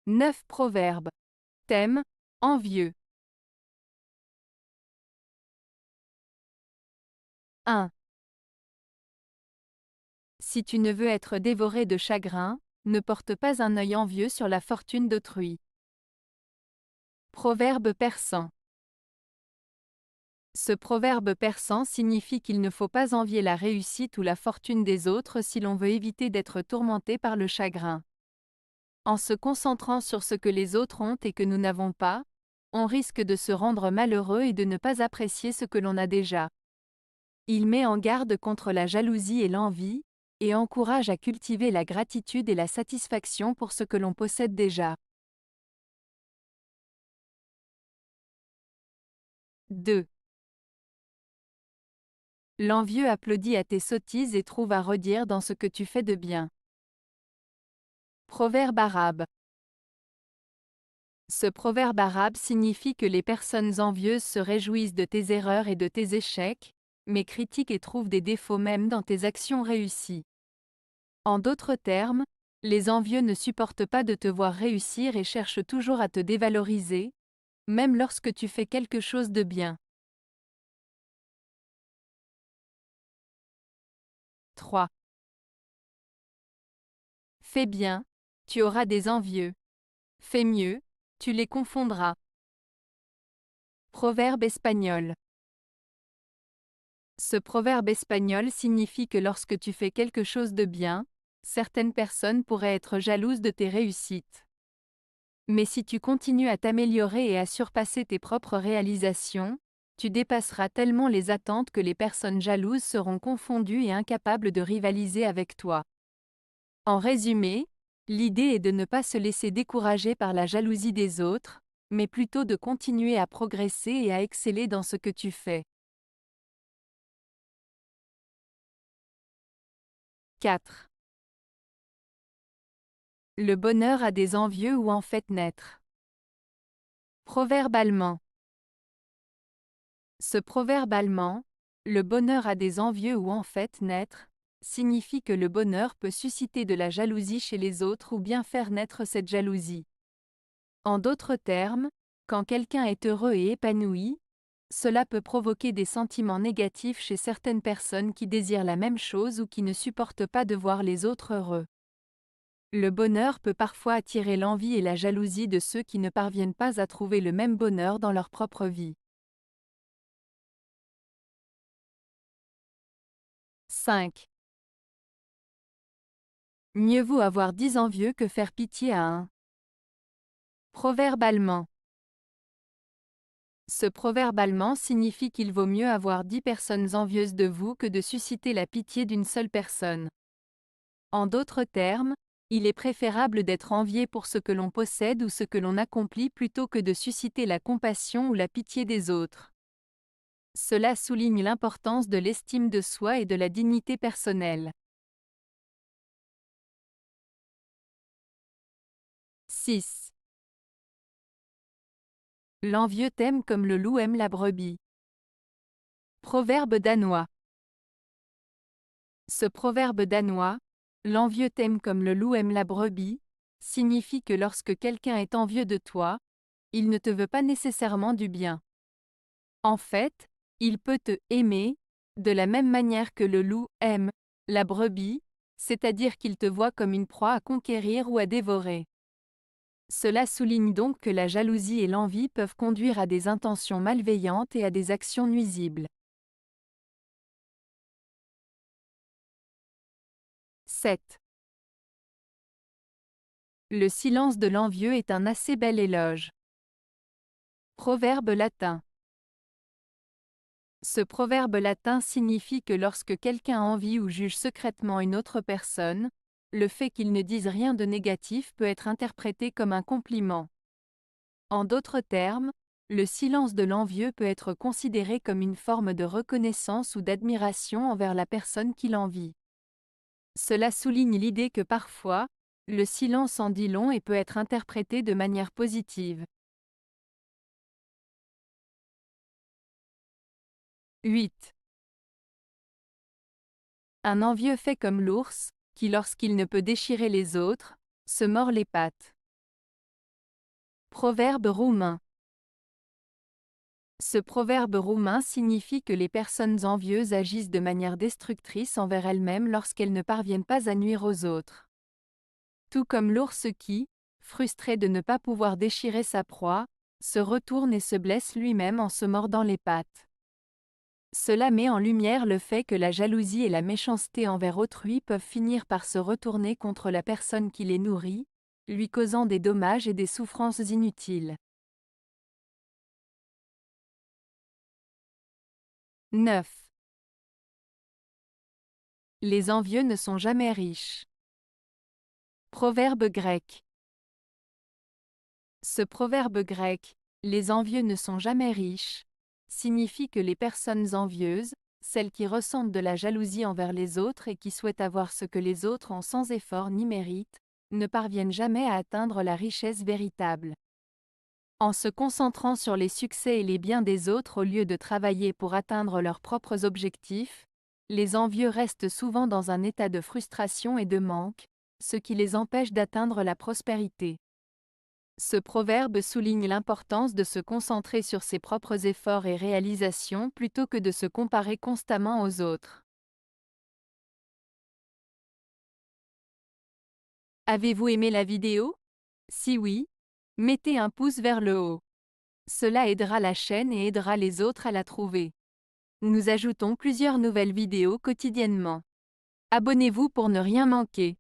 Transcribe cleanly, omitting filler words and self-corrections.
9 proverbes. Thème, envieux. 1. Si tu ne veux être dévoré de chagrin, ne porte pas un œil envieux sur la fortune d'autrui. Proverbe persan. Ce proverbe persan signifie qu'il ne faut pas envier la réussite ou la fortune des autres si l'on veut éviter d'être tourmenté par le chagrin. En se concentrant sur ce que les autres ont et que nous n'avons pas, on risque de se rendre malheureux et de ne pas apprécier ce que l'on a déjà. Il met en garde contre la jalousie et l'envie, et encourage à cultiver la gratitude et la satisfaction pour ce que l'on possède déjà. 2. L'envieux applaudit à tes sottises et trouve à redire dans ce que tu fais de bien. Proverbe arabe. Ce proverbe arabe signifie que les personnes envieuses se réjouissent de tes erreurs et de tes échecs, mais critiquent et trouvent des défauts même dans tes actions réussies. En d'autres termes, les envieux ne supportent pas de te voir réussir et cherchent toujours à te dévaloriser, même lorsque tu fais quelque chose de bien. 3. Fais bien, tu auras des envieux. Fais mieux, tu les confondras. Proverbe espagnol. Ce proverbe espagnol signifie que lorsque tu fais quelque chose de bien, certaines personnes pourraient être jalouses de tes réussites. Mais si tu continues à t'améliorer et à surpasser tes propres réalisations, tu dépasseras tellement les attentes que les personnes jalouses seront confondues et incapables de rivaliser avec toi. En résumé, l'idée est de ne pas se laisser décourager par la jalousie des autres, mais plutôt de continuer à progresser et à exceller dans ce que tu fais. 4. Le bonheur a des envieux ou en fait naître. Proverbe allemand. Ce proverbe allemand, le bonheur a des envieux ou en fait naître, signifie que le bonheur peut susciter de la jalousie chez les autres ou bien faire naître cette jalousie. En d'autres termes, quand quelqu'un est heureux et épanoui, cela peut provoquer des sentiments négatifs chez certaines personnes qui désirent la même chose ou qui ne supportent pas de voir les autres heureux. Le bonheur peut parfois attirer l'envie et la jalousie de ceux qui ne parviennent pas à trouver le même bonheur dans leur propre vie. 5. Mieux vaut avoir 10 envieux que faire pitié à un. Proverbe allemand. Ce proverbe allemand signifie qu'il vaut mieux avoir 10 personnes envieuses de vous que de susciter la pitié d'une seule personne. En d'autres termes, il est préférable d'être envié pour ce que l'on possède ou ce que l'on accomplit plutôt que de susciter la compassion ou la pitié des autres. Cela souligne l'importance de l'estime de soi et de la dignité personnelle. 6. L'envieux t'aime comme le loup aime la brebis. Proverbe danois. Ce proverbe danois, l'envieux t'aime comme le loup aime la brebis, signifie que lorsque quelqu'un est envieux de toi, il ne te veut pas nécessairement du bien. En fait, il peut te aimer, de la même manière que le loup aime la brebis, c'est-à-dire qu'il te voit comme une proie à conquérir ou à dévorer. Cela souligne donc que la jalousie et l'envie peuvent conduire à des intentions malveillantes et à des actions nuisibles. 7. Le silence de l'envieux est un assez bel éloge. Proverbe latin. Ce proverbe latin signifie que lorsque quelqu'un envie ou juge secrètement une autre personne, le fait qu'il ne dise rien de négatif peut être interprété comme un compliment. En d'autres termes, le silence de l'envieux peut être considéré comme une forme de reconnaissance ou d'admiration envers la personne qui l'envie. Cela souligne l'idée que parfois, le silence en dit long et peut être interprété de manière positive. 8. Un envieux fait comme l'ours, qui lorsqu'il ne peut déchirer les autres, se mord les pattes. Proverbe roumain. Ce proverbe roumain signifie que les personnes envieuses agissent de manière destructrice envers elles-mêmes lorsqu'elles ne parviennent pas à nuire aux autres. Tout comme l'ours qui, frustré de ne pas pouvoir déchirer sa proie, se retourne et se blesse lui-même en se mordant les pattes. Cela met en lumière le fait que la jalousie et la méchanceté envers autrui peuvent finir par se retourner contre la personne qui les nourrit, lui causant des dommages et des souffrances inutiles. 9. Les envieux ne sont jamais riches. Proverbe grec. Ce proverbe grec, les envieux ne sont jamais riches, signifie que les personnes envieuses, celles qui ressentent de la jalousie envers les autres et qui souhaitent avoir ce que les autres ont sans effort ni mérite, ne parviennent jamais à atteindre la richesse véritable. En se concentrant sur les succès et les biens des autres au lieu de travailler pour atteindre leurs propres objectifs, les envieux restent souvent dans un état de frustration et de manque, ce qui les empêche d'atteindre la prospérité. Ce proverbe souligne l'importance de se concentrer sur ses propres efforts et réalisations plutôt que de se comparer constamment aux autres. Avez-vous aimé la vidéo? Si oui, mettez un pouce vers le haut. Cela aidera la chaîne et aidera les autres à la trouver. Nous ajoutons plusieurs nouvelles vidéos quotidiennement. Abonnez-vous pour ne rien manquer.